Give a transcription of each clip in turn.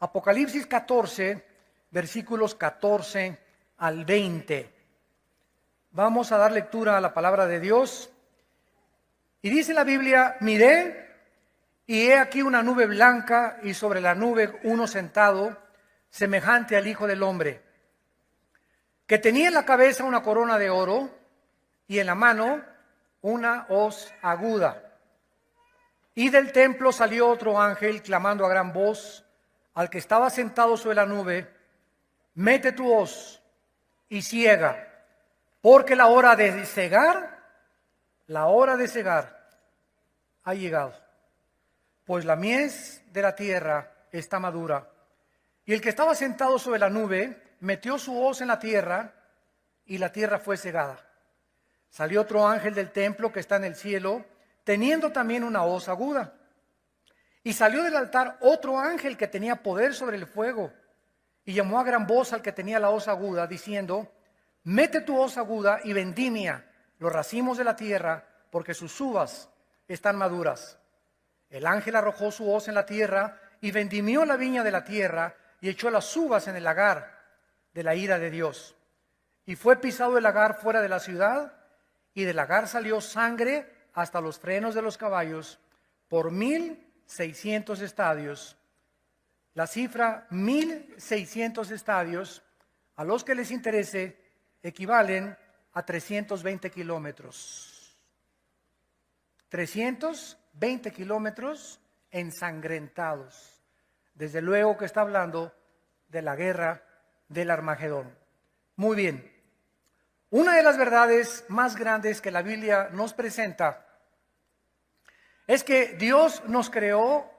Apocalipsis 14, versículos 14 al 20. Vamos a dar lectura a la palabra de Dios. Y dice la Biblia: miré, y he aquí una nube blanca, y sobre la nube uno sentado, semejante al Hijo del Hombre, que tenía en la cabeza una corona de oro, y en la mano una hoz aguda. Y del templo salió otro ángel, clamando a gran voz al que estaba sentado sobre la nube: mete tu hoz y ciega, porque la hora de cegar ha llegado, pues la mies de la tierra está madura. Y el que estaba sentado sobre la nube metió su hoz en la tierra, y la tierra fue cegada. Salió otro ángel del templo que está en el cielo, teniendo también una hoz aguda. Y salió del altar otro ángel que tenía poder sobre el fuego, y llamó a gran voz al que tenía la hoz aguda, diciendo: mete tu hoz aguda y vendimia los racimos de la tierra, porque sus uvas están maduras. El ángel arrojó su hoz en la tierra, y vendimió la viña de la tierra, y echó las uvas en el lagar de la ira de Dios. Y fue pisado el lagar fuera de la ciudad, y del lagar salió sangre hasta los frenos de los caballos, por 1,600 estadios. La cifra 1,600 estadios, a los que les interese, equivalen a 320 kilómetros. 320 kilómetros ensangrentados. Desde luego que está hablando de la guerra del Armagedón. Muy bien. Una de las verdades más grandes que la Biblia nos presenta es que Dios nos creó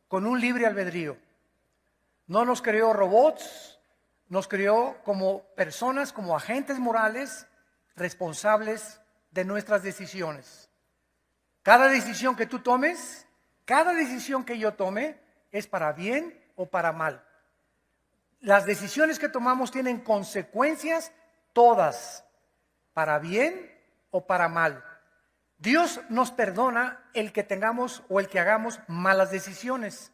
con un libre albedrío. No nos creó robots, nos creó como personas, como agentes morales responsables de nuestras decisiones. Cada decisión que tú tomes, cada decisión que yo tome, es para bien o para mal. Las decisiones que tomamos tienen consecuencias todas, para bien o para mal. Dios nos perdona el que tengamos o el que hagamos malas decisiones,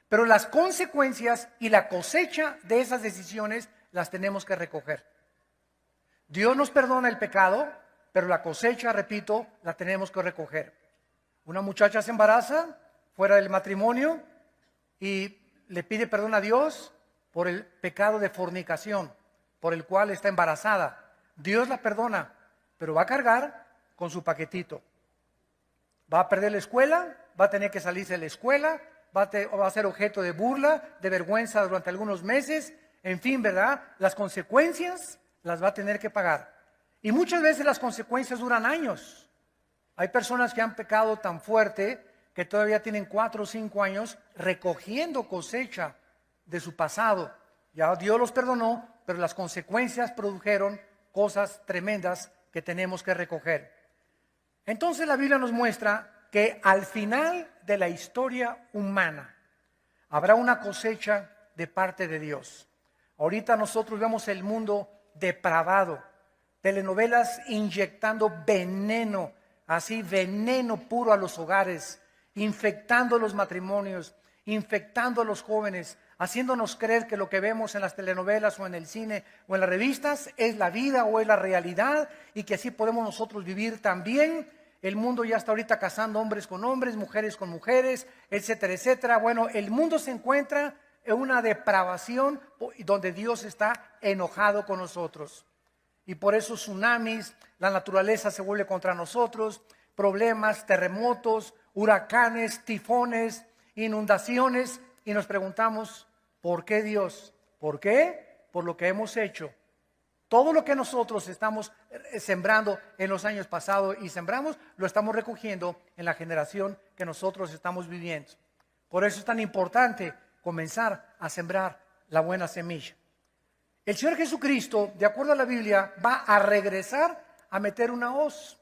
pero las consecuencias y la cosecha de esas decisiones las tenemos que recoger. Dios nos perdona el pecado, pero la cosecha, repito, la tenemos que recoger. Una muchacha se embaraza fuera del matrimonio y le pide perdón a Dios por el pecado de fornicación, por el cual está embarazada. Dios la perdona, pero va a cargar con su paquetito. Va a perder la escuela, va a tener que salirse de la escuela, va a ser objeto de burla, de vergüenza durante algunos meses. En fin, ¿verdad? Las consecuencias las va a tener que pagar. Y muchas veces las consecuencias duran años. Hay personas que han pecado tan fuerte que todavía tienen 4 o 5 años recogiendo cosecha de su pasado. Ya Dios los perdonó, pero las consecuencias produjeron cosas tremendas que tenemos que recoger. Entonces la Biblia nos muestra que al final de la historia humana habrá una cosecha de parte de Dios. Ahorita nosotros vemos el mundo depravado, telenovelas inyectando veneno, así veneno puro a los hogares, infectando los matrimonios, infectando a los jóvenes, haciéndonos creer que lo que vemos en las telenovelas o en el cine o en las revistas es la vida o es la realidad y que así podemos nosotros vivir también. El mundo ya está ahorita casando hombres con hombres, mujeres con mujeres, etcétera, etcétera. Bueno, el mundo se encuentra en una depravación donde Dios está enojado con nosotros. Y por eso tsunamis, la naturaleza se vuelve contra nosotros, problemas, terremotos, huracanes, tifones, inundaciones, y nos preguntamos, ¿por qué Dios? ¿Por qué? Por lo que hemos hecho. Todo lo que nosotros estamos sembrando en los años pasados y sembramos, lo estamos recogiendo en la generación que nosotros estamos viviendo. Por eso es tan importante comenzar a sembrar la buena semilla. El Señor Jesucristo, de acuerdo a la Biblia, va a regresar a meter una hoz.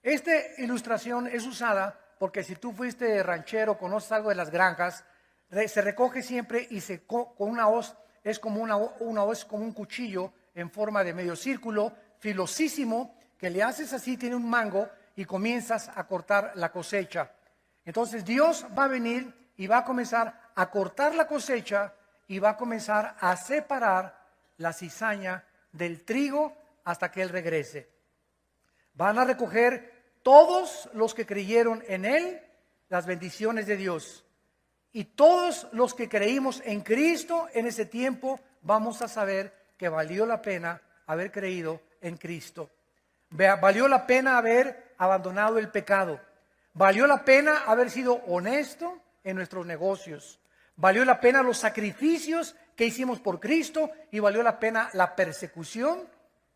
Esta ilustración es usada porque si tú fuiste ranchero, conoces algo de las granjas, se recoge siempre y con una hoz, es como una hoz, como un cuchillo en forma de medio círculo, filosísimo, que le haces así, tiene un mango y comienzas a cortar la cosecha. Entonces Dios va a venir y va a comenzar a cortar la cosecha y va a comenzar a separar la cizaña del trigo hasta que Él regrese. Van a recoger todos los que creyeron en Él las bendiciones de Dios. Y todos los que creímos en Cristo en ese tiempo vamos a saber que valió la pena haber creído en Cristo. Valió la pena haber abandonado el pecado. Valió la pena haber sido honesto en nuestros negocios. Valió la pena los sacrificios que hicimos por Cristo y valió la pena la persecución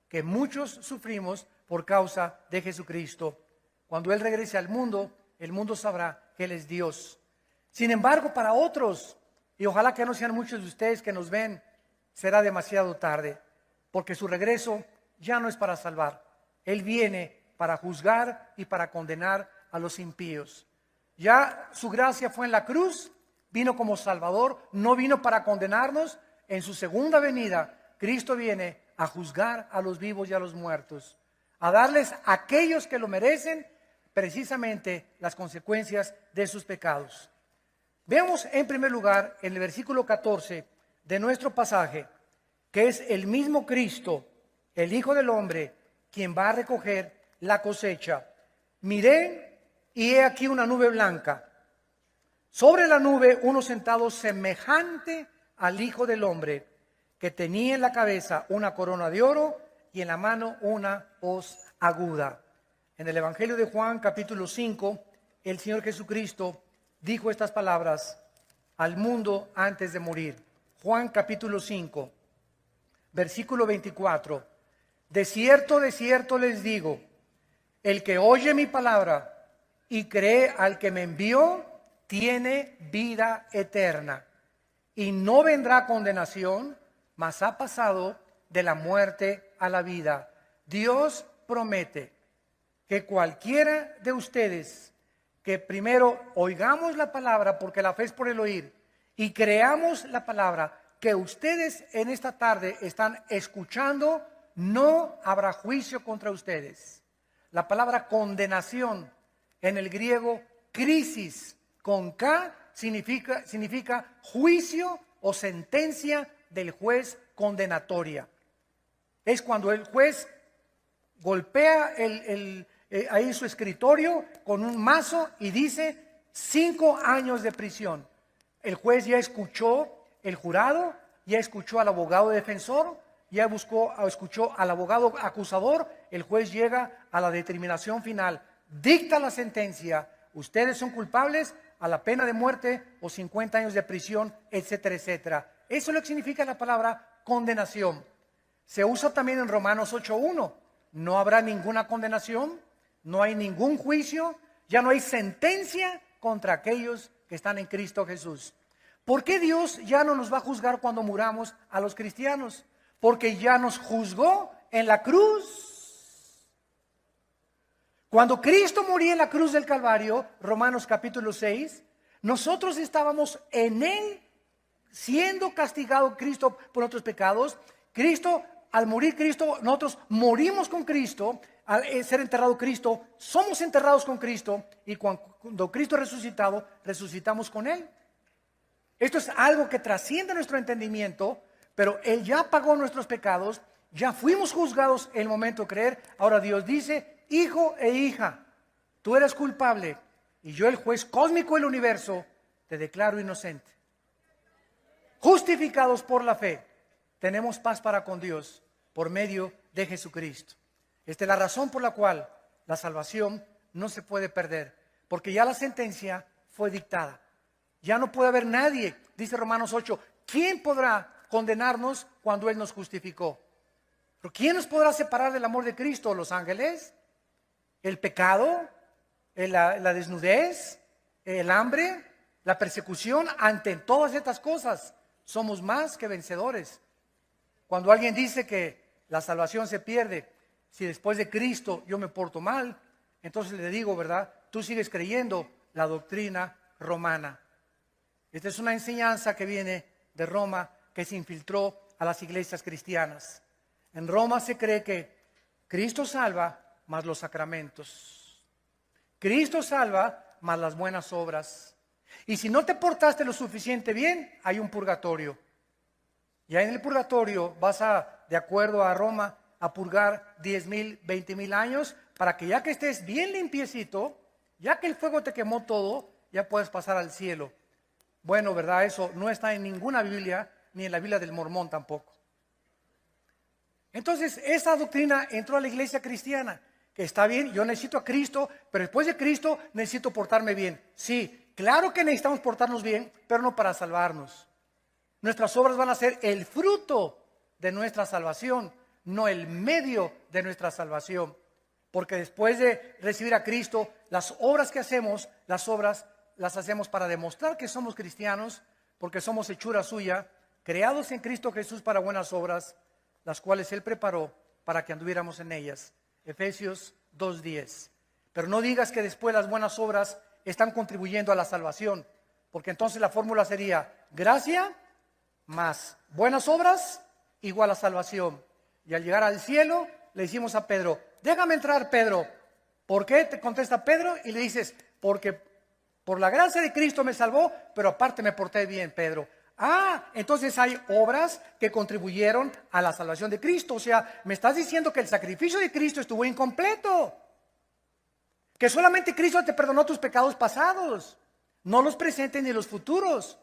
que muchos sufrimos por causa de Jesucristo. Cuando Él regrese al mundo, el mundo sabrá que Él es Dios. Sin embargo, para otros, y ojalá que no sean muchos de ustedes que nos ven, será demasiado tarde, porque su regreso ya no es para salvar. Él viene para juzgar y para condenar a los impíos. Ya su gracia fue en la cruz, vino como Salvador, no vino para condenarnos. En su segunda venida, Cristo viene a juzgar a los vivos y a los muertos, a darles a aquellos que lo merecen precisamente las consecuencias de sus pecados. Veamos en primer lugar en el versículo 14 de nuestro pasaje, que es el mismo Cristo, el Hijo del Hombre, quien va a recoger la cosecha. Miré y he aquí una nube blanca. Sobre la nube uno sentado semejante al Hijo del Hombre, que tenía en la cabeza una corona de oro y en la mano una hoz aguda. En el Evangelio de Juan, capítulo 5, el Señor Jesucristo dijo estas palabras al mundo antes de morir. Juan capítulo 5, versículo 24. De cierto les digo, el que oye mi palabra y cree al que me envió, tiene vida eterna y no vendrá condenación, mas ha pasado de la muerte a la vida. Dios promete que cualquiera de ustedes que primero oigamos la palabra, porque la fe es por el oír, y creamos la palabra que ustedes en esta tarde están escuchando, no habrá juicio contra ustedes. La palabra condenación en el griego, crisis, con K, significa juicio o sentencia del juez condenatoria. Es cuando el juez golpea ahí su escritorio con un mazo y dice 5 años de prisión. El juez ya escuchó el jurado, ya escuchó al abogado defensor, ya escuchó al abogado acusador. El juez llega a la determinación final, dicta la sentencia. Ustedes son culpables a la pena de muerte o 50 años de prisión, etcétera, etcétera. Eso es lo que significa la palabra condenación. Se usa también en Romanos 8:1. No habrá ninguna condenación, no hay ningún juicio, ya no hay sentencia contra aquellos que están en Cristo Jesús. ¿Por qué Dios ya no nos va a juzgar cuando muramos a los cristianos? Porque ya nos juzgó en la cruz. Cuando Cristo moría en la cruz del Calvario, Romanos capítulo 6, nosotros estábamos en Él, siendo castigado Cristo por nuestros pecados. Cristo, al morir Cristo, nosotros morimos con Cristo. Al ser enterrado Cristo, somos enterrados con Cristo. Y cuando Cristo es resucitado, resucitamos con Él. Esto es algo que trasciende nuestro entendimiento, pero Él ya pagó nuestros pecados, ya fuimos juzgados en el momento de creer. Ahora Dios dice, hijo e hija, tú eres culpable y yo, el juez cósmico del universo, te declaro inocente. Justificados por la fe, tenemos paz para con Dios por medio de Jesucristo. Esta es la razón por la cual la salvación no se puede perder, porque ya la sentencia fue dictada. Ya no puede haber nadie, dice Romanos 8, ¿quién podrá condenarnos cuando Él nos justificó? ¿Pero quién nos podrá separar del amor de Cristo? ¿Los ángeles? ¿El pecado? ¿La desnudez? ¿El hambre? ¿La persecución? Ante todas estas cosas somos más que vencedores. Cuando alguien dice que la salvación se pierde si después de Cristo yo me porto mal, entonces le digo, ¿verdad? Tú sigues creyendo la doctrina romana. Esta es una enseñanza que viene de Roma, que se infiltró a las iglesias cristianas. En Roma se cree que Cristo salva más los sacramentos. Cristo salva más las buenas obras. Y si no te portaste lo suficiente bien, hay un purgatorio. Ya en el purgatorio vas a, de acuerdo a Roma, a purgar 10,000, 20,000 años para que ya que estés bien limpiecito, ya que el fuego te quemó todo, ya puedes pasar al cielo. Bueno, ¿verdad? Eso no está en ninguna Biblia, ni en la Biblia del Mormón tampoco. Entonces, esa doctrina entró a la iglesia cristiana, que está bien, yo necesito a Cristo, pero después de Cristo necesito portarme bien. Sí, claro que necesitamos portarnos bien, pero no para salvarnos. Nuestras obras van a ser el fruto de nuestra salvación, no el medio de nuestra salvación. Porque después de recibir a Cristo, las obras que hacemos, las obras las hacemos para demostrar que somos cristianos, porque somos hechura suya, creados en Cristo Jesús para buenas obras, las cuales Él preparó para que anduviéramos en ellas. Efesios 2:10. Pero no digas que después las buenas obras están contribuyendo a la salvación, porque entonces la fórmula sería gracia más buenas obras igual a salvación. Y al llegar al cielo le decimos a Pedro, déjame entrar, Pedro. ¿Por qué? Te contesta Pedro y le dices, porque por la gracia de Cristo me salvó, pero aparte me porté bien, Pedro. Ah, entonces hay obras que contribuyeron a la salvación de Cristo. O sea, me estás diciendo que el sacrificio de Cristo estuvo incompleto. Que solamente Cristo te perdonó tus pecados pasados, no los presentes ni los futuros.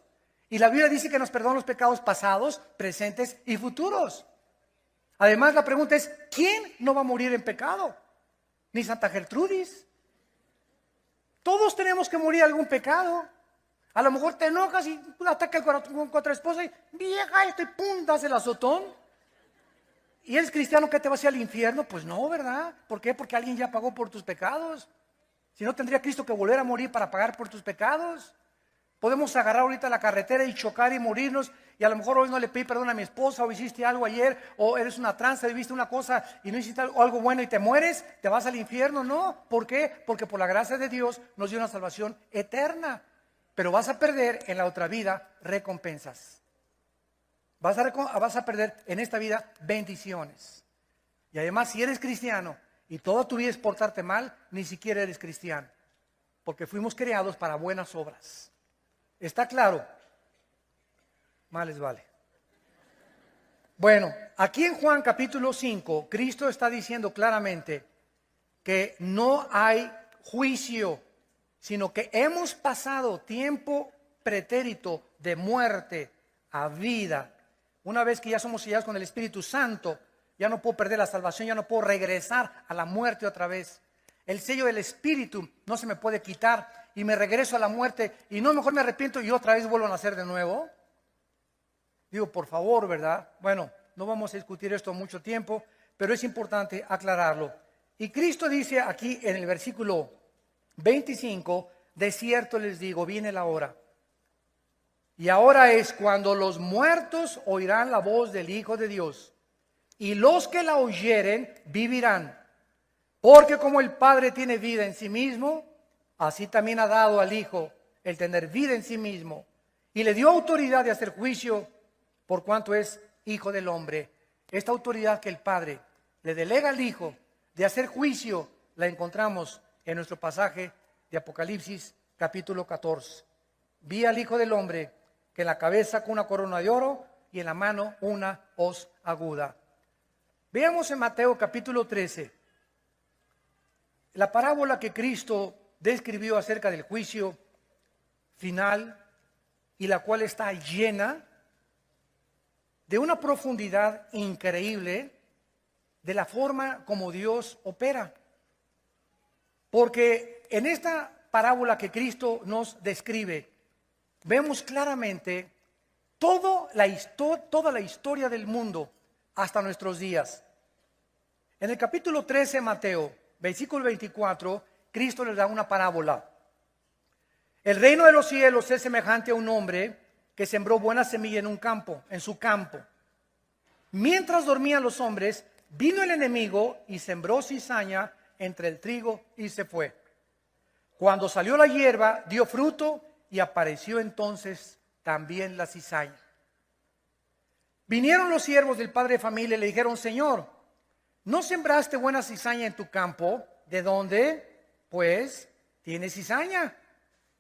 Y la Biblia dice que nos perdona los pecados pasados, presentes y futuros. Además, la pregunta es, ¿quién no va a morir en pecado? Ni Santa Gertrudis. Todos tenemos que morir algún pecado. A lo mejor te enojas y atacas contra esposa y vieja, esto y pum, das el azotón. ¿Y eres cristiano que te vas al infierno? Pues no, ¿verdad? ¿Por qué? Porque alguien ya pagó por tus pecados. Si no, tendría Cristo que volver a morir para pagar por tus pecados. Podemos agarrar ahorita la carretera y chocar y morirnos, y a lo mejor hoy no le pedí perdón a mi esposa, o hiciste algo ayer, o eres una tranza y viste una cosa y no hiciste algo bueno y te mueres, te vas al infierno. No, ¿por qué? Porque por la gracia de Dios nos dio una salvación eterna, pero vas a perder en la otra vida recompensas. Vas a perder en esta vida bendiciones. Y además, si eres cristiano y toda tu vida es portarte mal, ni siquiera eres cristiano, porque fuimos creados para buenas obras. ¿Está claro? Más les vale. Bueno, aquí en Juan capítulo 5, Cristo está diciendo claramente que no hay juicio, sino que hemos pasado tiempo pretérito de muerte a vida. Una vez que ya somos sellados con el Espíritu Santo, ya no puedo perder la salvación, ya no puedo regresar a la muerte otra vez. El sello del Espíritu no se me puede quitar y me regreso a la muerte y no, mejor me arrepiento y otra vez vuelvo a nacer de nuevo. Digo, por favor, ¿verdad? Bueno, no vamos a discutir esto mucho tiempo, pero es importante aclararlo. Y Cristo dice aquí en el versículo 25, de cierto les digo, viene la hora. Y ahora es cuando los muertos oirán la voz del Hijo de Dios, y los que la oyeren vivirán. Porque como el Padre tiene vida en sí mismo, así también ha dado al Hijo el tener vida en sí mismo, y le dio autoridad de hacer juicio por cuanto es Hijo del Hombre. Esta autoridad que el Padre le delega al Hijo de hacer juicio, la encontramos en nuestro pasaje de Apocalipsis capítulo 14. Vi al Hijo del Hombre que en la cabeza con una corona de oro y en la mano una hoz aguda. Veamos en Mateo capítulo 13, la parábola que Cristo describió acerca del juicio final y la cual está llena de una profundidad increíble de la forma como Dios opera. Porque en esta parábola que Cristo nos describe, vemos claramente toda la historia del mundo hasta nuestros días. En el capítulo 13 de Mateo, versículo 24, Cristo les da una parábola. El reino de los cielos es semejante a un hombre que sembró buena semilla en un campo, en su campo. Mientras dormían los hombres, vino el enemigo y sembró cizaña entre el trigo y se fue. Cuando salió la hierba, dio fruto y apareció entonces también la cizaña. Vinieron los siervos del padre de familia y le dijeron: Señor, ¿no sembraste buena cizaña en tu campo? ¿De dónde, pues, tiene cizaña?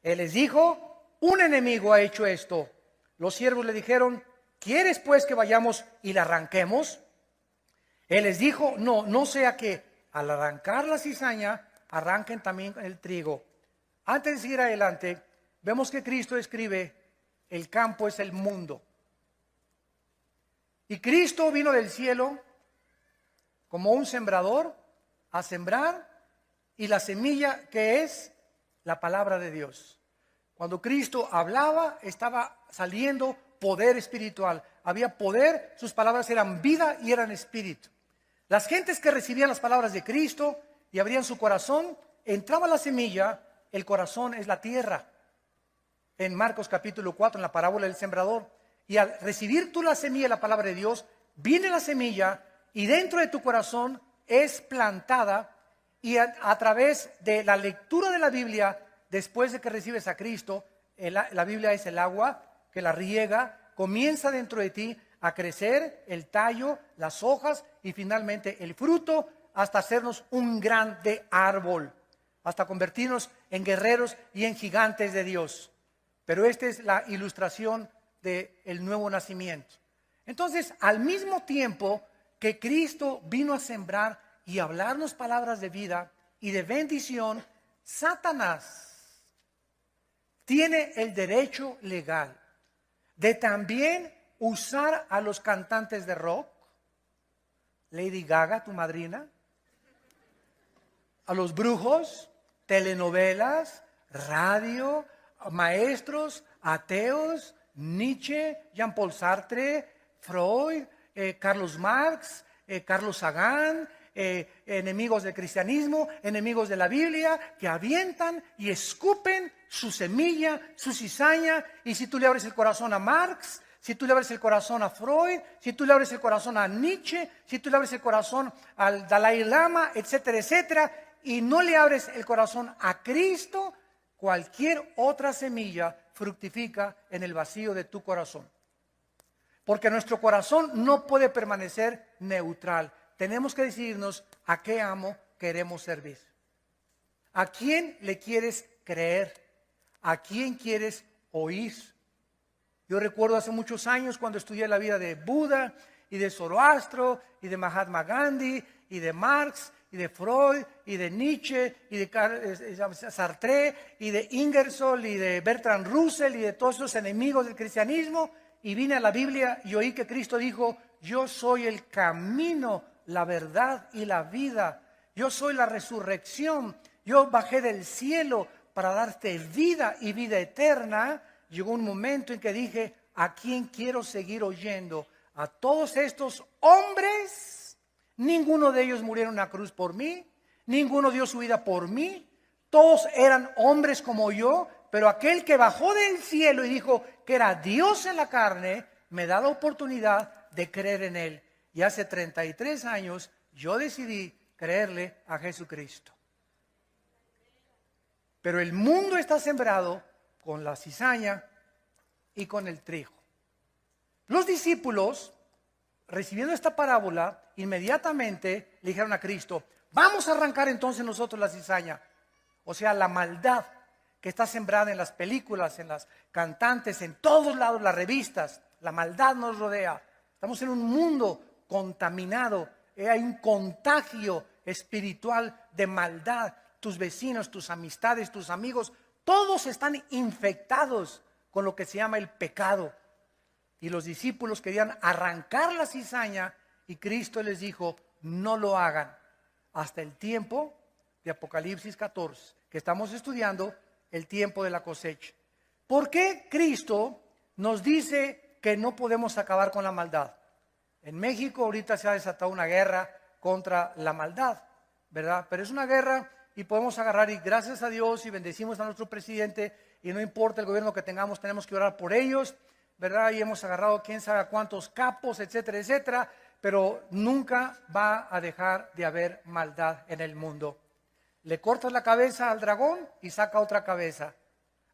Él les dijo: un enemigo ha hecho esto. Los siervos le dijeron: ¿quieres pues que vayamos y la arranquemos? Él les dijo, no sea que al arrancar la cizaña, arranquen también el trigo. Antes de seguir adelante, vemos que Cristo escribe, el campo es el mundo. Y Cristo vino del cielo como un sembrador a sembrar, y la semilla que es la palabra de Dios. Cuando Cristo hablaba, estaba saliendo poder espiritual. Había poder, sus palabras eran vida y eran espíritu. Las gentes que recibían las palabras de Cristo y abrían su corazón, entraba la semilla. El corazón es la tierra. En Marcos capítulo 4, en la parábola del sembrador. Y al recibir tú la semilla, la palabra de Dios, viene la semilla y dentro de tu corazón es plantada, y a través de la lectura de la Biblia, después de que recibes a Cristo, la Biblia es el agua que la riega, comienza dentro de ti a crecer el tallo, las hojas y finalmente el fruto, hasta hacernos un grande árbol, hasta convertirnos en guerreros y en gigantes de Dios. Pero esta es la ilustración del nuevo nacimiento. Entonces, al mismo tiempo que Cristo vino a sembrar y hablarnos palabras de vida y de bendición, Satanás tiene el derecho legal de también usar a los cantantes de rock, Lady Gaga, tu madrina, a los brujos, telenovelas, radio, maestros, ateos, Nietzsche, Jean-Paul Sartre, Freud, Carlos Marx, Carlos Sagan, enemigos del cristianismo, enemigos de la Biblia, que avientan y escupen su semilla, su cizaña. Y si tú le abres el corazón a Marx, si tú le abres el corazón a Freud, si tú le abres el corazón a Nietzsche, si tú le abres el corazón al Dalai Lama, etcétera, etcétera, y no le abres el corazón a Cristo, cualquier otra semilla fructifica en el vacío de tu corazón. Porque nuestro corazón no puede permanecer neutral. Tenemos que decidirnos a qué amo queremos servir. ¿A quién le quieres creer? ¿A quién quieres oír? Yo recuerdo hace muchos años cuando estudié la vida de Buda y de Zoroastro y de Mahatma Gandhi y de Marx y de Freud y de Nietzsche y de Sartre y de Ingersoll y de Bertrand Russell y de todos esos enemigos del cristianismo, y vine a la Biblia y oí que Cristo dijo: yo soy el camino, la verdad y la vida. Yo soy la resurrección. Yo bajé del cielo para darte vida y vida eterna. Llegó un momento en que dije: ¿a quién quiero seguir oyendo? A todos estos hombres. Ninguno de ellos murieron en la cruz por mí. Ninguno dio su vida por mí. Todos eran hombres como yo. Pero aquel que bajó del cielo y dijo que era Dios en la carne, me da la oportunidad de creer en Él. Y hace 33 años yo decidí creerle a Jesucristo. Pero el mundo está sembrado con la cizaña y con el trigo. Los discípulos, recibiendo esta parábola, inmediatamente le dijeron a Cristo: vamos a arrancar entonces nosotros la cizaña. O sea, la maldad que está sembrada en las películas, en las cantantes, en todos lados, las revistas. La maldad nos rodea. Estamos en un mundo contaminado. Hay un contagio espiritual de maldad. Tus vecinos, tus amistades, tus amigos, todos están infectados con lo que se llama el pecado. Y los discípulos querían arrancar la cizaña y Cristo les dijo: no lo hagan hasta el tiempo de Apocalipsis 14, que estamos estudiando, el tiempo de la cosecha. ¿Por qué Cristo nos dice que no podemos acabar con la maldad? En México ahorita se ha desatado una guerra contra la maldad, ¿verdad? Pero es una guerra y podemos agarrar, y gracias a Dios, y bendecimos a nuestro presidente, y no importa el gobierno que tengamos, tenemos que orar por ellos, ¿verdad? Y hemos agarrado quién sabe cuántos capos, etcétera, etcétera, pero nunca va a dejar de haber maldad en el mundo. Le cortas la cabeza al dragón y saca otra cabeza.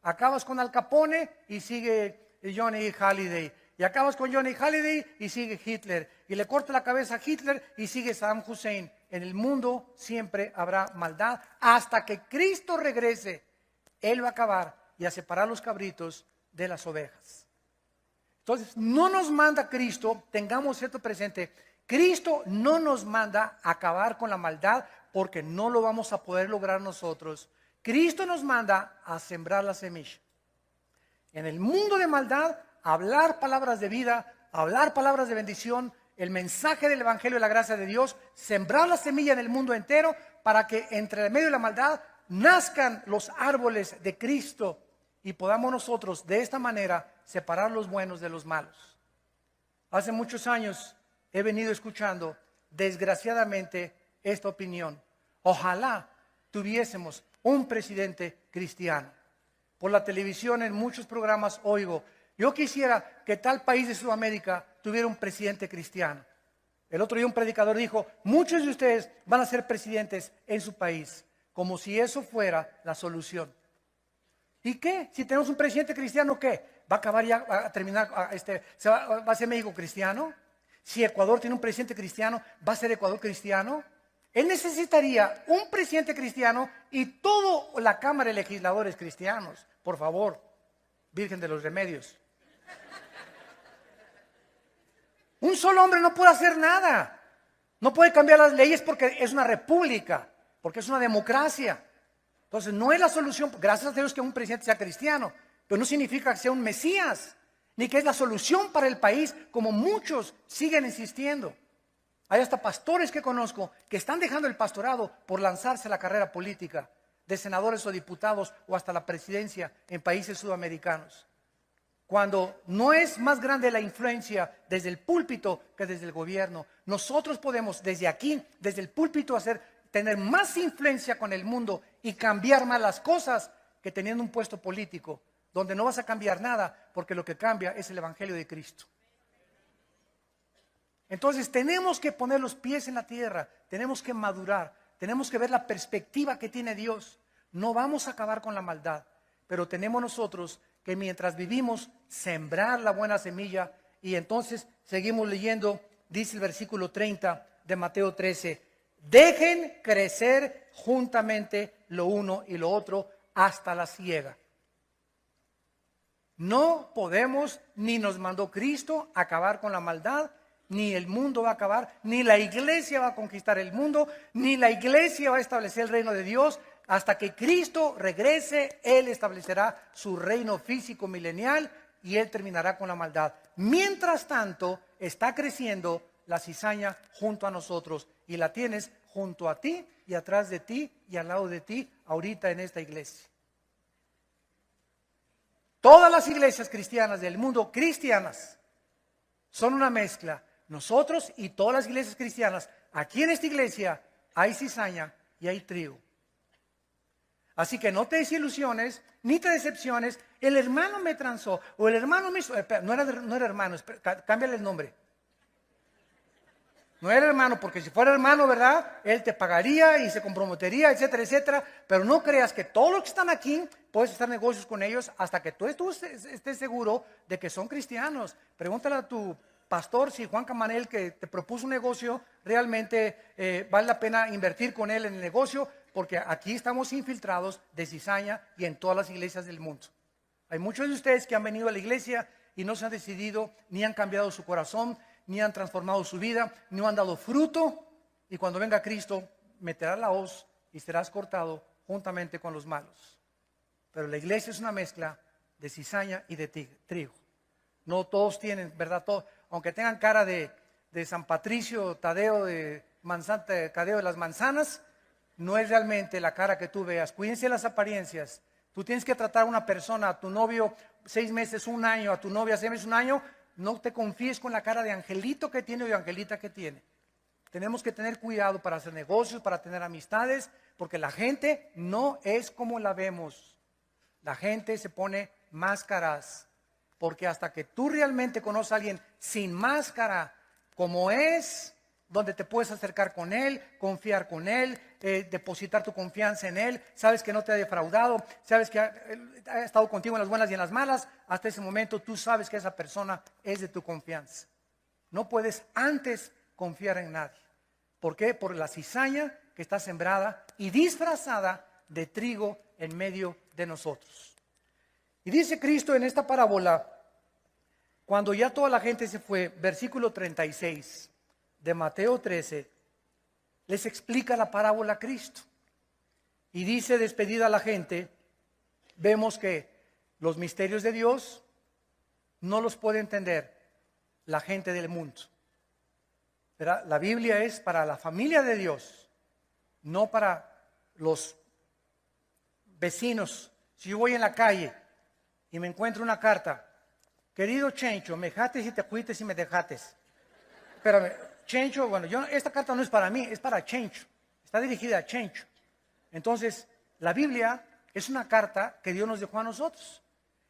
Acabas con Al Capone y sigue Johnny Hallyday. Y acabas con Johnny Hallyday y sigue Hitler. Y le cortas la cabeza a Hitler y sigue Saddam Hussein. En el mundo siempre habrá maldad hasta que Cristo regrese. Él va a acabar y a separar los cabritos de las ovejas. Entonces, no nos manda Cristo, tengamos esto presente, Cristo no nos manda a acabar con la maldad porque no lo vamos a poder lograr nosotros. Cristo nos manda a sembrar la semilla. En el mundo de maldad, hablar palabras de vida, hablar palabras de bendición, el mensaje del Evangelio de la gracia de Dios, sembrar la semilla en el mundo entero para que entre el medio de la maldad nazcan los árboles de Cristo y podamos nosotros de esta manera separar los buenos de los malos. Hace muchos años he venido escuchando, desgraciadamente, esta opinión. Ojalá tuviésemos un presidente cristiano. Por la televisión, en muchos programas oigo, yo quisiera que tal país de Sudamérica tuviera un presidente cristiano. El otro día un predicador dijo, muchos de ustedes van a ser presidentes en su país, como si eso fuera la solución. ¿Y qué? Si tenemos un presidente cristiano, ¿qué? ¿Va a acabar ya, a terminar, va a ser México cristiano? Si Ecuador tiene un presidente cristiano, ¿va a ser Ecuador cristiano? Él necesitaría un presidente cristiano y toda la Cámara de Legisladores cristianos. Por favor, Virgen de los Remedios. Un solo hombre no puede hacer nada. No puede cambiar las leyes porque es una república, porque es una democracia. Entonces no es la solución, gracias a Dios que un presidente sea cristiano, pero no significa que sea un Mesías, ni que es la solución para el país, como muchos siguen insistiendo. Hay hasta pastores que conozco que están dejando el pastorado por lanzarse a la carrera política, de senadores o diputados o hasta la presidencia en países sudamericanos. Cuando no es más grande la influencia desde el púlpito que desde el gobierno, nosotros podemos desde aquí, desde el púlpito, tener más influencia con el mundo y cambiar más las cosas que teniendo un puesto político, donde no vas a cambiar nada, porque lo que cambia es el Evangelio de Cristo. Entonces tenemos que poner los pies en la tierra, tenemos que madurar, tenemos que ver la perspectiva que tiene Dios. No vamos a acabar con la maldad, pero tenemos nosotros que mientras vivimos sembrar la buena semilla. Y entonces seguimos leyendo, dice el versículo 30 de Mateo 13, dejen crecer juntamente lo uno y lo otro hasta la siega. No podemos, ni nos mandó Cristo acabar con la maldad, ni el mundo va a acabar, ni la iglesia va a conquistar el mundo, ni la iglesia va a establecer el reino de Dios. Hasta que Cristo regrese, Él establecerá su reino físico milenial y Él terminará con la maldad. Mientras tanto, está creciendo la cizaña junto a nosotros y la tienes junto a ti y atrás de ti y al lado de ti ahorita en esta iglesia. Todas las iglesias cristianas del mundo, cristianas, son una mezcla. Nosotros y todas las iglesias cristianas, aquí en esta iglesia hay cizaña y hay trigo. Así que no te desilusiones, ni te decepciones. El hermano me transó, o el hermano me hizo, no era hermano, cámbiale el nombre. No era hermano, porque si fuera hermano, ¿verdad? Él te pagaría y se comprometería, etcétera, etcétera. Pero no creas que todos los que están aquí, puedes hacer negocios con ellos hasta que tú estés seguro de que son cristianos. Pregúntale a tu pastor si Juan Camanel, que te propuso un negocio, realmente vale la pena invertir con él en el negocio, porque aquí estamos infiltrados de cizaña y en todas las iglesias del mundo. Hay muchos de ustedes que han venido a la iglesia y no se han decidido, ni han cambiado su corazón, ni han transformado su vida, ni han dado fruto, y cuando venga Cristo meterá la hoz y serás cortado juntamente con los malos. Pero la iglesia es una mezcla de cizaña y de trigo. No todos tienen, ¿verdad? Todos, aunque tengan cara de San Patricio, Tadeo de Tadeo de las manzanas, no es realmente la cara que tú veas. Cuídense las apariencias. Tú tienes que tratar a una persona, a tu novio 6 meses, 1 año, a tu novia 6 meses, 1 año. No te confíes con la cara de angelito que tiene o de angelita que tiene. Tenemos que tener cuidado para hacer negocios, para tener amistades, porque la gente no es como la vemos. La gente se pone máscaras, porque hasta que tú realmente conoces a alguien sin máscara, como es, donde te puedes acercar con él, confiar con él, depositar tu confianza en él, sabes que no te ha defraudado, sabes que ha estado contigo en las buenas y en las malas, hasta ese momento tú sabes que esa persona es de tu confianza. No puedes antes confiar en nadie. ¿Por qué? Por la cizaña que está sembrada y disfrazada de trigo en medio de nosotros. Y dice Cristo en esta parábola, Cuando ya toda la gente se fue, versículo 36 de Mateo 13, les explica la parábola a Cristo. Y dice, despedida a la gente, vemos que los misterios de Dios no los puede entender la gente del mundo. ¿Verdad? La Biblia es para la familia de Dios, no para los vecinos. Si yo voy en la calle y me encuentro una carta, querido Chencho, me jates y te cuites y me dejates. Espérame, Chencho, bueno, esta carta no es para mí, es para Chencho. Está dirigida a Chencho. Entonces, la Biblia es una carta que Dios nos dejó a nosotros.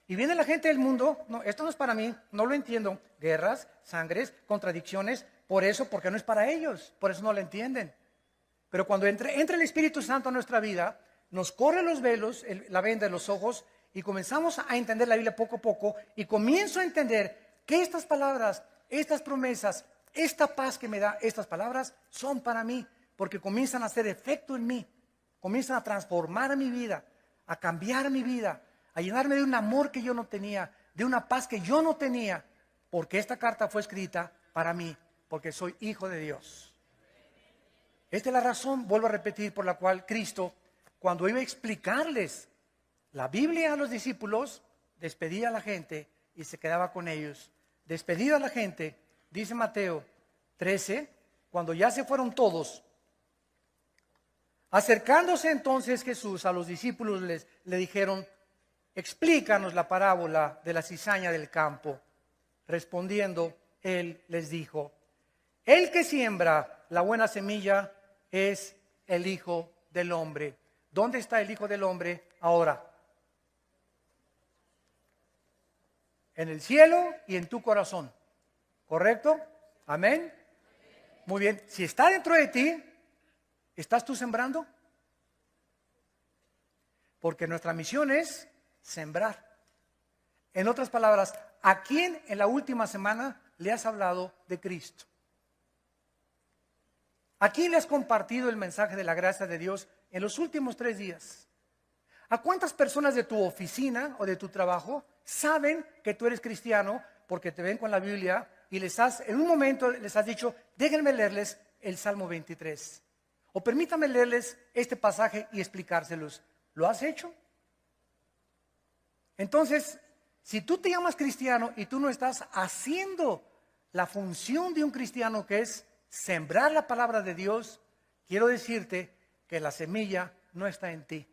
Y viene la gente del mundo, no, esto no es para mí, no lo entiendo. Guerras, sangres, contradicciones, porque no es para ellos, por eso no lo entienden. Pero cuando entra el Espíritu Santo a nuestra vida, nos corre los velos, la venda de los ojos, y comenzamos a entender la Biblia poco a poco, y comienzo a entender que estas palabras, estas promesas, esta paz que me da estas palabras, son para mí, porque comienzan a hacer efecto en mí, comienzan a transformar mi vida, a cambiar mi vida, a llenarme de un amor que yo no tenía, de una paz que yo no tenía, porque esta carta fue escrita para mí, porque soy hijo de Dios. Esta es la razón, vuelvo a repetir, por la cual Cristo, cuando iba a explicarles la Biblia a los discípulos, despedía a la gente y se quedaba con ellos. Despedida a la gente, dice Mateo 13, cuando ya se fueron todos, acercándose entonces Jesús a los discípulos le dijeron, explícanos la parábola de la cizaña del campo. Respondiendo, él les dijo, el que siembra la buena semilla es el Hijo del Hombre. ¿Dónde está el Hijo del Hombre ahora? En el cielo y en tu corazón. ¿Correcto? Amén. Muy bien. Si está dentro de ti, ¿estás tú sembrando? Porque nuestra misión es sembrar. En otras palabras, ¿a quién en la última semana le has hablado de Cristo? ¿A quién le has compartido el mensaje de la gracia de Dios en los últimos 3 días? ¿A cuántas personas de tu oficina o de tu trabajo saben que tú eres cristiano porque te ven con la Biblia y en un momento les has dicho, déjenme leerles el Salmo 23? O permítame leerles este pasaje y explicárselos. ¿Lo has hecho? Entonces, si tú te llamas cristiano y tú no estás haciendo la función de un cristiano, que es sembrar la palabra de Dios, quiero decirte que la semilla no está en ti.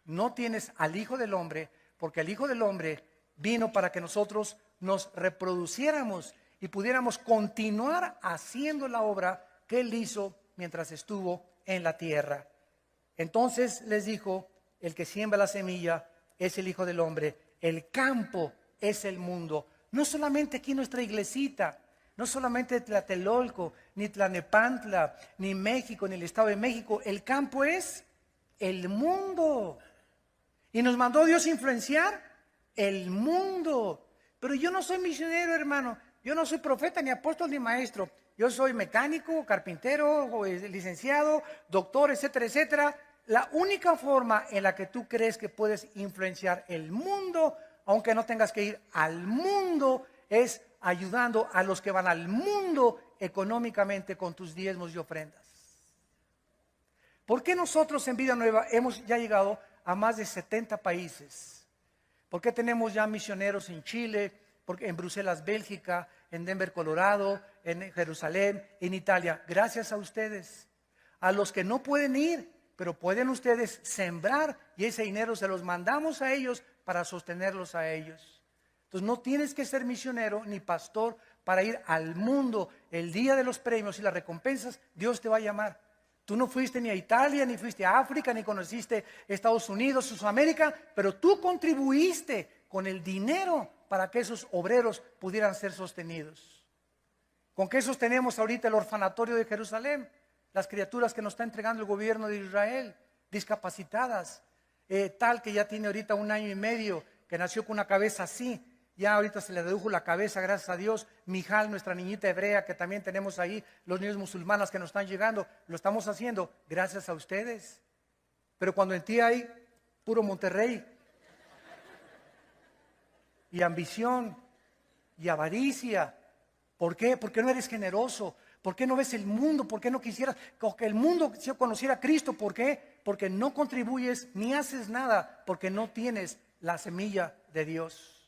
No tienes al Hijo del Hombre, porque el Hijo del Hombre vino para que nosotros nos reproduciéramos y pudiéramos continuar haciendo la obra que Él hizo mientras estuvo en la tierra. Entonces les dijo, el que siembra la semilla es el Hijo del Hombre, el campo es el mundo. No solamente aquí nuestra iglesita, no solamente Tlatelolco, ni Tlanepantla, ni México, ni el Estado de México. El campo es el mundo. Y nos mandó Dios influenciar el mundo. Pero yo no soy misionero, hermano. Yo no soy profeta, ni apóstol, ni maestro. Yo soy mecánico, carpintero, licenciado, doctor, etcétera, etcétera. La única forma en la que tú crees que puedes influenciar el mundo, aunque no tengas que ir al mundo, es ayudando a los que van al mundo económicamente con tus diezmos y ofrendas. ¿Por qué nosotros en Vida Nueva hemos ya llegado a más de 70 países? ¿Por qué tenemos ya misioneros en Chile, en Bruselas, Bélgica, en Denver, Colorado, en Jerusalén, en Italia? Gracias a ustedes. A los que no pueden ir, pero pueden ustedes sembrar y ese dinero se los mandamos a ellos para sostenerlos a ellos. Entonces no tienes que ser misionero ni pastor para ir al mundo. El día de los premios y las recompensas, Dios te va a llamar. Tú no fuiste ni a Italia, ni fuiste a África, ni conociste Estados Unidos, Sudamérica, pero tú contribuiste con el dinero para que esos obreros pudieran ser sostenidos. ¿Con qué sostenemos ahorita el orfanatorio de Jerusalén? Las criaturas que nos está entregando el gobierno de Israel, discapacitadas, tal que ya tiene ahorita 1 año y medio, que nació con una cabeza así. Ya ahorita se le redujo la cabeza, gracias a Dios. Mijal, nuestra niñita hebrea, que también tenemos ahí, los niños musulmanes que nos están llegando, lo estamos haciendo gracias a ustedes. Pero cuando en ti hay puro Monterrey y ambición y avaricia. ¿Por qué? Porque no eres generoso. ¿Por qué no ves el mundo? ¿Por qué no quisieras que el mundo conociera a Cristo? ¿Por qué? Porque no contribuyes ni haces nada, porque no tienes la semilla de Dios.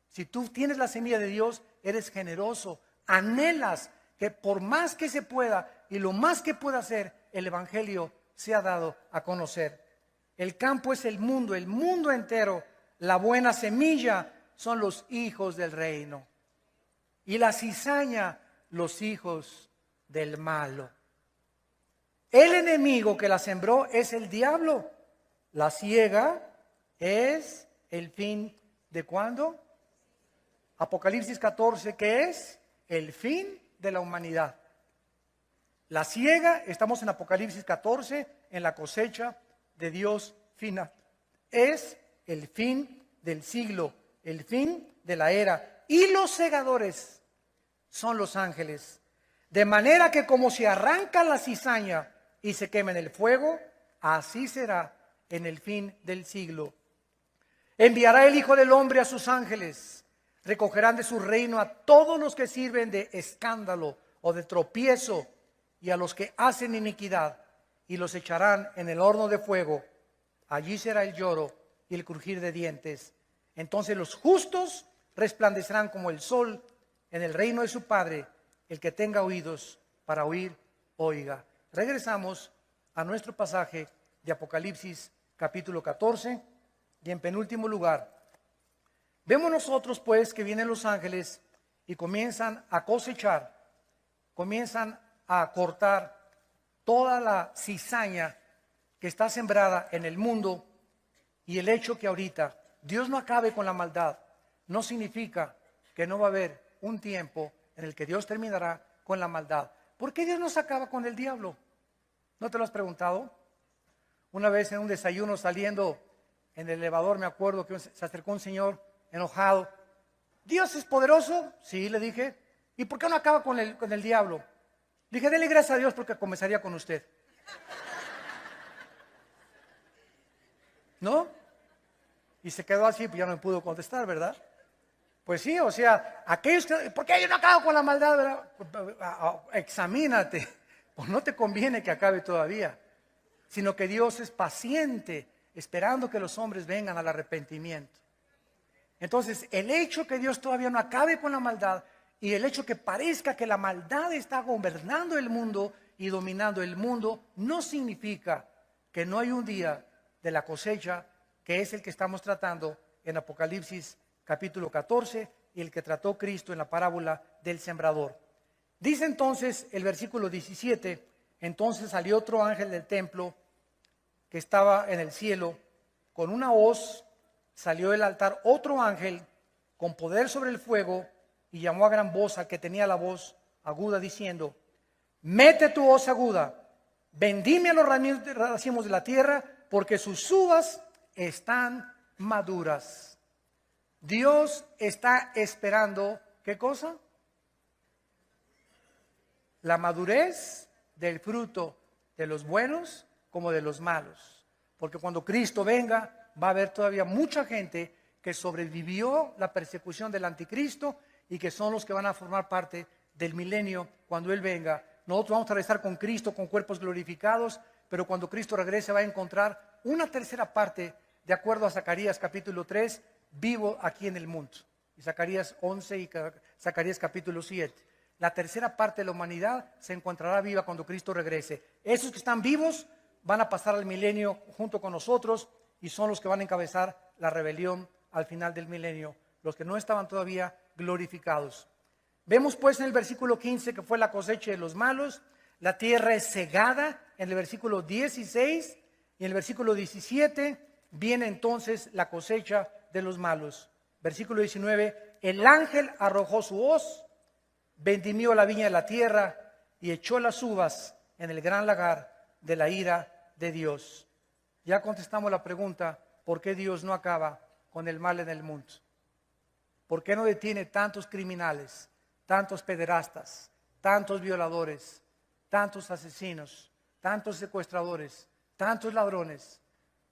Si tú tienes la semilla de Dios, eres generoso, anhelas que por más que se pueda y lo más que pueda hacer, el Evangelio sea dado a conocer. El campo es el mundo entero. La buena semilla son los hijos del reino. Y la cizaña, los hijos del malo. El enemigo que la sembró es el diablo. La siega es el fin de ¿cuándo? Apocalipsis 14, ¿qué es? El fin de la humanidad. La siega, estamos en Apocalipsis 14, en la cosecha de Dios final. Es el fin del siglo, el fin de la era. Y los segadores son los ángeles. De manera que como se arranca la cizaña y se quema en el fuego, así será en el fin del siglo. Enviará el Hijo del Hombre a sus ángeles. Recogerán de su reino a todos los que sirven de escándalo o de tropiezo y a los que hacen iniquidad, y los echarán en el horno de fuego. Allí será el lloro y el crujir de dientes. Entonces los justos resplandecerán como el sol en el reino de su Padre. El que tenga oídos para oír, oiga. Regresamos a nuestro pasaje de Apocalipsis capítulo 14 y en penúltimo lugar, vemos nosotros pues que vienen los ángeles y comienzan a cosechar, comienzan a cortar toda la cizaña que está sembrada en el mundo. Y el hecho que ahorita Dios no acabe con la maldad no significa que no va a haber un tiempo en el que Dios terminará con la maldad. ¿Por qué Dios no se acaba con el diablo? ¿No te lo has preguntado? Una vez en un desayuno saliendo en el elevador, me acuerdo que se acercó un señor enojado. ¿Dios es poderoso? Sí, le dije. ¿Y por qué no acaba con el diablo? Dije, dele gracias a Dios porque comenzaría con usted. ¿No? Y se quedó así, pues ya no me pudo contestar, ¿verdad? Pues sí, o sea, aquellos que, ¿por qué yo no acabo con la maldad? ¿Verdad? Examínate, pues no te conviene que acabe todavía, sino que Dios es paciente, esperando que los hombres vengan al arrepentimiento. Entonces, el hecho que Dios todavía no acabe con la maldad y el hecho que parezca que la maldad está gobernando el mundo y dominando el mundo, no significa que no hay un día de la cosecha, que es el que estamos tratando en Apocalipsis capítulo 14 y el que trató Cristo en la parábola del sembrador. Dice entonces el versículo 17, entonces salió otro ángel del templo que estaba en el cielo, con una hoz, salió del altar otro ángel con poder sobre el fuego y llamó a gran voz al que tenía la voz aguda diciendo, mete tu hoz aguda, vendime a los racimos de la tierra, porque sus uvas están maduras. Dios está esperando, ¿qué cosa? La madurez del fruto de los buenos como de los malos. Porque cuando Cristo venga, va a haber todavía mucha gente que sobrevivió la persecución del anticristo y que son los que van a formar parte del milenio cuando Él venga. Nosotros vamos a regresar con Cristo con cuerpos glorificados, pero cuando Cristo regrese va a encontrar una tercera parte, de acuerdo a Zacarías capítulo 3, vivo aquí en el mundo. Y Zacarías 11 y Zacarías capítulo 7. La tercera parte de la humanidad se encontrará viva cuando Cristo regrese. Esos que están vivos van a pasar al milenio junto con nosotros y son los que van a encabezar la rebelión al final del milenio, los que no estaban todavía glorificados. Vemos pues en el versículo 15 que fue la cosecha de los malos, la tierra es cegada en el versículo 16 y en el versículo 17 viene entonces la cosecha de los malos. Versículo 19, el ángel arrojó su hoz, vendimió la viña de la tierra y echó las uvas en el gran lagar de la ira de Dios. Ya contestamos la pregunta, ¿por qué Dios no acaba con el mal en el mundo? ¿Por qué no detiene tantos criminales, tantos pederastas, tantos violadores, tantos asesinos, tantos secuestradores, tantos ladrones?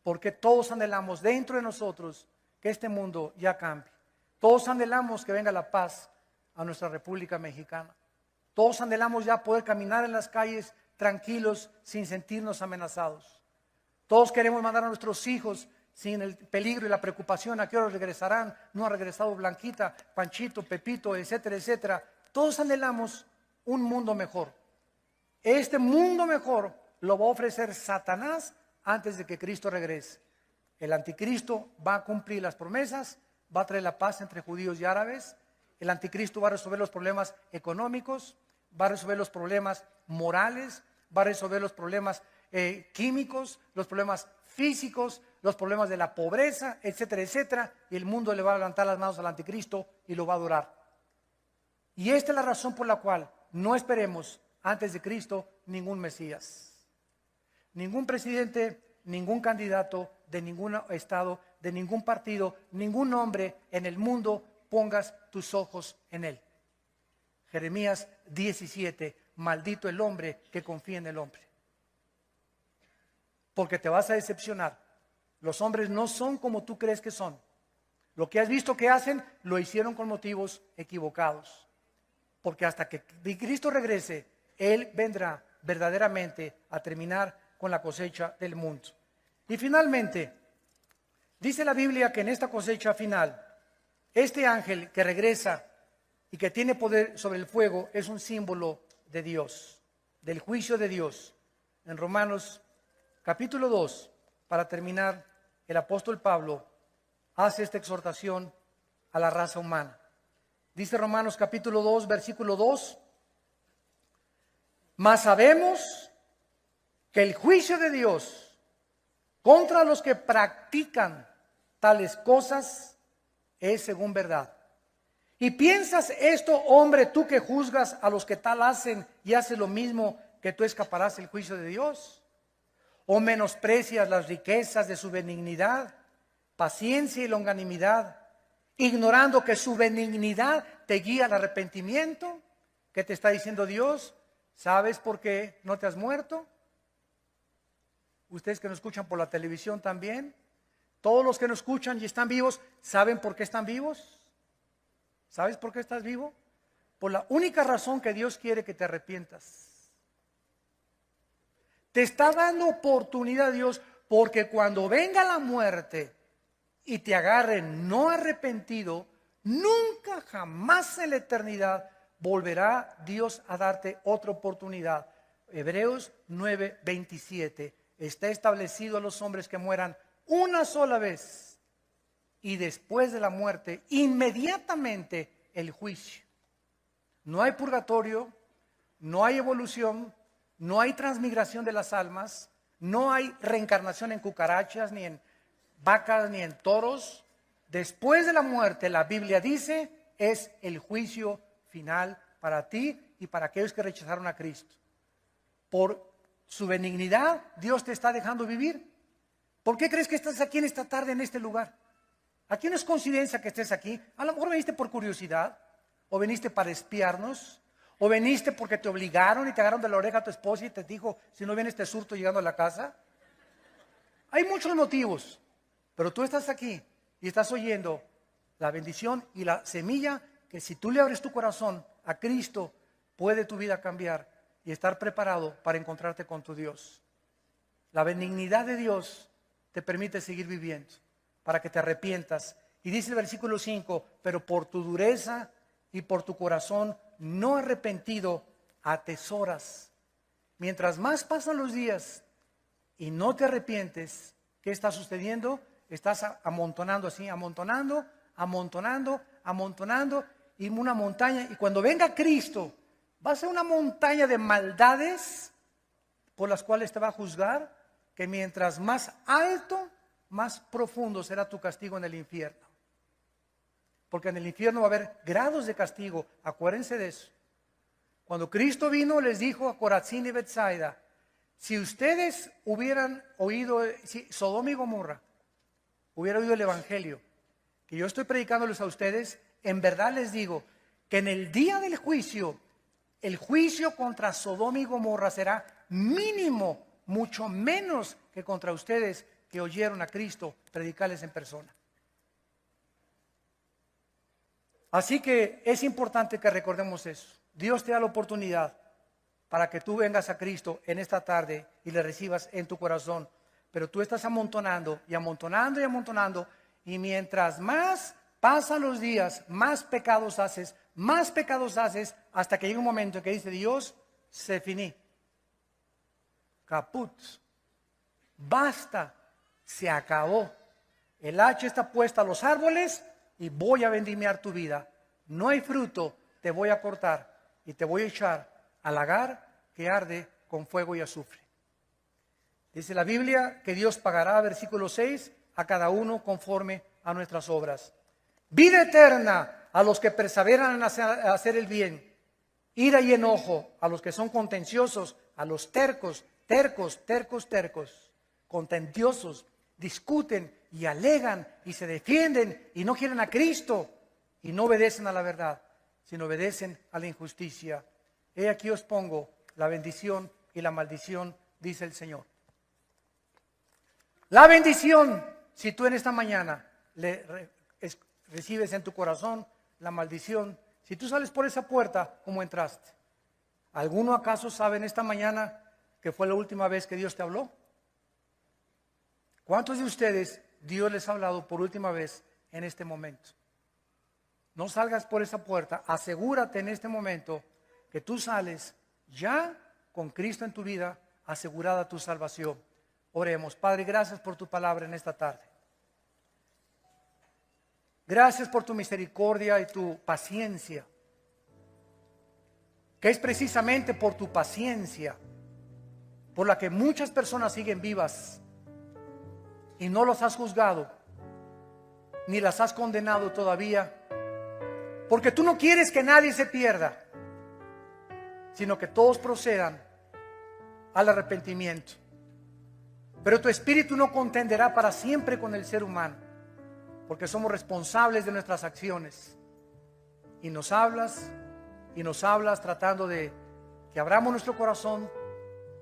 ¿Por qué todos anhelamos dentro de nosotros que este mundo ya cambie? Todos anhelamos que venga la paz a nuestra República Mexicana. Todos anhelamos ya poder caminar en las calles tranquilos sin sentirnos amenazados. Todos queremos mandar a nuestros hijos sin el peligro y la preocupación a qué hora regresarán. No ha regresado Blanquita, Panchito, Pepito, etcétera, etcétera. Todos anhelamos un mundo mejor. Este mundo mejor lo va a ofrecer Satanás antes de que Cristo regrese. El anticristo va a cumplir las promesas, va a traer la paz entre judíos y árabes. El anticristo va a resolver los problemas económicos, va a resolver los problemas morales, va a resolver los problemas químicos, los problemas físicos, los problemas de la pobreza, etcétera, etcétera. Y el mundo le va a levantar las manos al anticristo y lo va a adorar. Y esta es la razón por la cual no esperemos antes de Cristo ningún Mesías. Ningún presidente, ningún candidato de ningún estado, de ningún partido, ningún hombre en el mundo, pongas tus ojos en él. Jeremías 17, maldito el hombre que confía en el hombre. Porque te vas a decepcionar. Los hombres no son como tú crees que son. Lo que has visto que hacen, lo hicieron con motivos equivocados. Porque hasta que Cristo regrese, Él vendrá verdaderamente a terminar con la cosecha del mundo. Y finalmente, dice la Biblia que en esta cosecha final, este ángel que regresa y que tiene poder sobre el fuego es un símbolo de Dios, del juicio de Dios. En Romanos capítulo 2, para terminar, el apóstol Pablo hace esta exhortación a la raza humana. Dice Romanos capítulo 2, versículo 2, mas sabemos que el juicio de Dios contra los que practican tales cosas es según verdad. ¿Y piensas esto, hombre, tú que juzgas a los que tal hacen y haces lo mismo, que tú escaparás del juicio de Dios? ¿O menosprecias las riquezas de su benignidad, paciencia y longanimidad, ignorando que su benignidad te guía al arrepentimiento? ¿Qué te está diciendo Dios? ¿Sabes por qué no te has muerto? Ustedes que nos escuchan por la televisión también, todos los que nos escuchan y están vivos, ¿saben por qué están vivos? ¿Sabes por qué estás vivo? Por la única razón que Dios quiere que te arrepientas. Te está dando oportunidad Dios, porque cuando venga la muerte y te agarre no arrepentido, nunca jamás en la eternidad volverá Dios a darte otra oportunidad. Hebreos 9:27. Está establecido a los hombres que mueran una sola vez y después de la muerte, inmediatamente el juicio. No hay purgatorio, no hay evolución, no hay transmigración de las almas, no hay reencarnación en cucarachas, ni en vacas, ni en toros. Después de la muerte, la Biblia dice, es el juicio final para ti y para aquellos que rechazaron a Cristo. Por su benignidad, Dios te está dejando vivir. ¿Por qué crees que estás aquí en esta tarde, en este lugar? Aquí no es coincidencia que estés aquí. A lo mejor viniste por curiosidad, o viniste para espiarnos, o viniste porque te obligaron y te agarraron de la oreja a tu esposa y te dijo, si no vienes te surto llegando a la casa. Hay muchos motivos, pero tú estás aquí y estás oyendo la bendición y la semilla que si tú le abres tu corazón a Cristo, puede tu vida cambiar y estar preparado para encontrarte con tu Dios. La benignidad de Dios te permite seguir viviendo, para que te arrepientas. Y dice el versículo 5, pero por tu dureza y por tu corazón no arrepentido, atesoras. Mientras más pasan los días y no te arrepientes, ¿qué está sucediendo? Estás amontonando así, amontonando, y una montaña. Y cuando venga Cristo, va a ser una montaña de maldades por las cuales te va a juzgar, que mientras más alto, más profundo será tu castigo en el infierno. Porque en el infierno va a haber grados de castigo. Acuérdense de eso. Cuando Cristo vino, les dijo a Corazín y Betsaida, si ustedes hubieran oído, si Sodoma y Gomorra hubiera oído el evangelio que yo estoy predicándoles a ustedes, en verdad les digo que en el día del juicio, el juicio contra Sodoma y Gomorra será mínimo, mucho menos que contra ustedes que oyeron a Cristo predicarles en persona. Así que es importante que recordemos eso. Dios te da la oportunidad para que tú vengas a Cristo en esta tarde y le recibas en tu corazón. Pero tú estás amontonando y amontonando y amontonando. Y mientras más pasan los días, más pecados haces, hasta que llega un momento en que dice Dios, se finí. Caput. Basta. Se acabó. El hacha está puesta a los árboles y voy a vendimiar tu vida. No hay fruto, te voy a cortar y te voy a echar al lagar que arde con fuego y azufre. Dice la Biblia que Dios pagará, versículo 6, a cada uno conforme a nuestras obras. Vida eterna a los que perseveran en hacer el bien. Ira y enojo a los que son contenciosos, a los tercos, contentiosos, discuten y alegan y se defienden y no quieren a Cristo y no obedecen a la verdad, sino obedecen a la injusticia. He aquí os pongo la bendición y la maldición, dice el Señor. La bendición, si tú en esta mañana recibes en tu corazón la maldición, si tú sales por esa puerta, ¿cómo entraste? ¿Alguno acaso sabe en esta mañana que fue la última vez que Dios te habló? ¿Cuántos de ustedes Dios les ha hablado por última vez en este momento? No salgas por esa puerta, asegúrate en este momento que tú sales ya con Cristo en tu vida, asegurada tu salvación. Oremos. Padre, gracias por tu palabra en esta tarde. Gracias por tu misericordia y tu paciencia, que es precisamente por tu paciencia por la que muchas personas siguen vivas y no los has juzgado, ni las has condenado todavía, porque tú no quieres que nadie se pierda, sino que todos procedan al arrepentimiento. Pero tu espíritu no contenderá para siempre con el ser humano, porque somos responsables de nuestras acciones. Y nos hablas tratando de que abramos nuestro corazón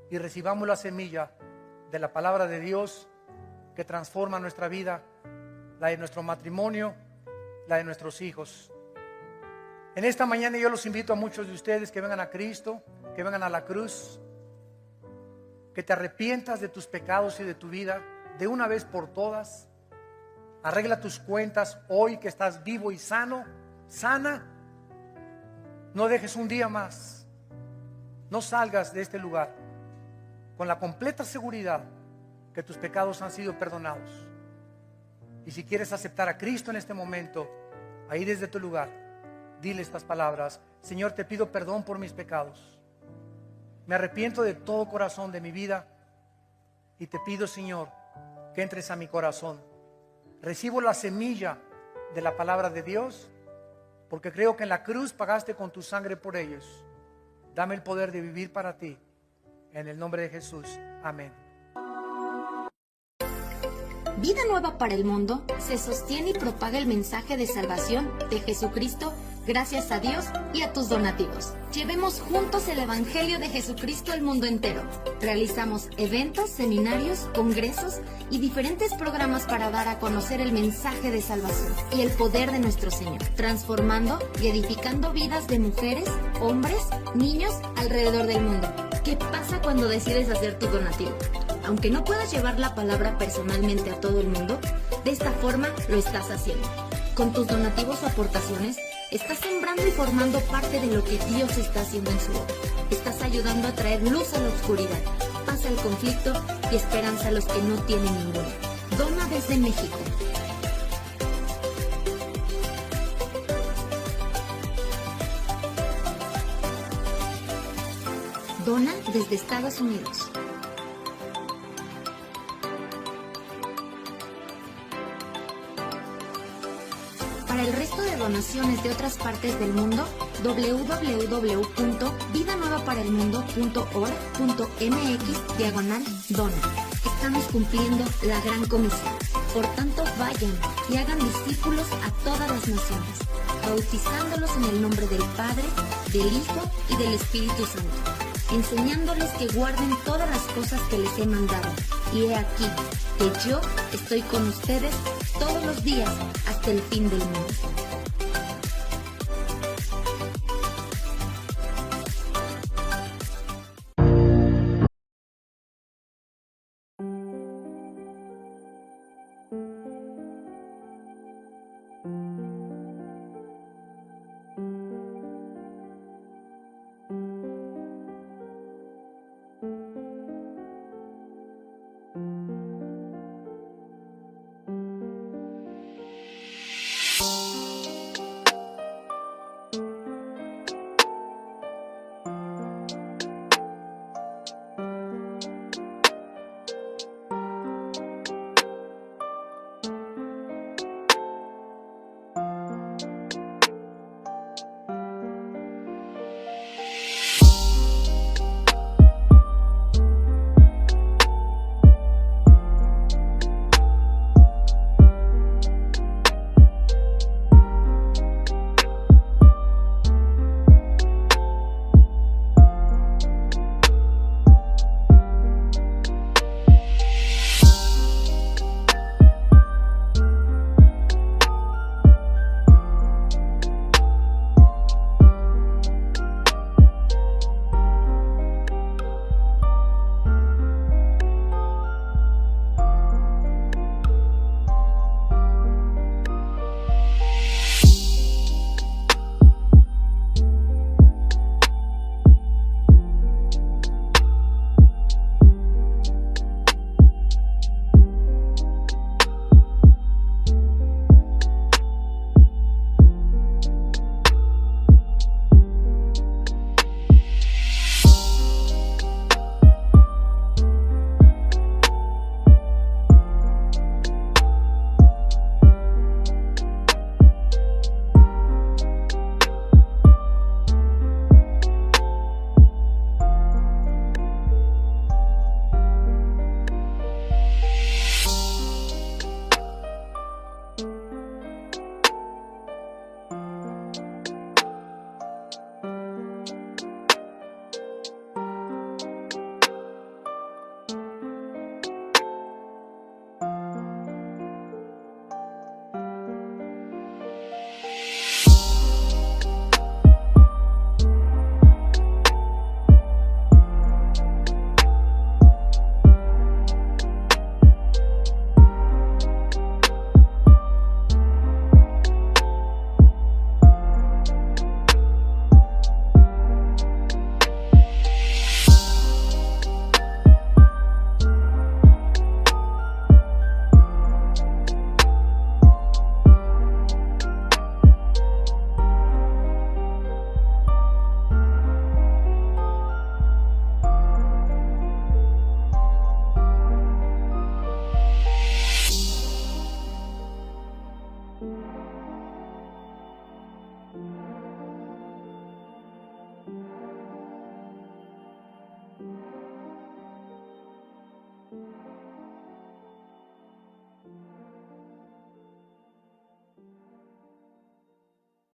y recibamos la semilla de la palabra de Dios que transforma nuestra vida, la de nuestro matrimonio, la de nuestros hijos. En esta mañana yo los invito a muchos de ustedes que vengan a Cristo, que vengan a la cruz, que te arrepientas de tus pecados y de tu vida de una vez por todas. Arregla tus cuentas hoy que estás vivo y sano, sana. No dejes un día más. No salgas de este lugar con la completa seguridad que tus pecados han sido perdonados. Y si quieres aceptar a Cristo en este momento, ahí desde tu lugar, dile estas palabras: Señor, te pido perdón por mis pecados. Me arrepiento de todo corazón de mi vida y te pido, Señor, que entres a mi corazón. Recibo la semilla de la palabra de Dios, porque creo que en la cruz pagaste con tu sangre por ellos. Dame el poder de vivir para ti. En el nombre de Jesús. Amén. Vida Nueva para el Mundo se sostiene y propaga el mensaje de salvación de Jesucristo gracias a Dios y a tus donativos. Llevemos juntos el Evangelio de Jesucristo al mundo entero. Realizamos eventos, seminarios, congresos y diferentes programas para dar a conocer el mensaje de salvación y el poder de nuestro Señor, transformando y edificando vidas de mujeres, hombres, niños alrededor del mundo. ¿Qué pasa cuando decides hacer tu donativo? Aunque no puedas llevar la palabra personalmente a todo el mundo, de esta forma lo estás haciendo. Con tus donativos o aportaciones, estás sembrando y formando parte de lo que Dios está haciendo en su obra. Estás ayudando a traer luz a la oscuridad, paz al conflicto y esperanza a los que no tienen ninguna. Dona desde México. Dona desde Estados Unidos. Para el resto de donaciones de otras partes del mundo, www.vidanuevaparaelmundo.org.mx/dona. Estamos cumpliendo la gran comisión. Por tanto, vayan y hagan discípulos a todas las naciones, bautizándolos en el nombre del Padre, del Hijo y del Espíritu Santo, enseñándoles que guarden todas las cosas que les he mandado. Y he aquí que yo estoy con ustedes todos los días hasta el fin del mundo.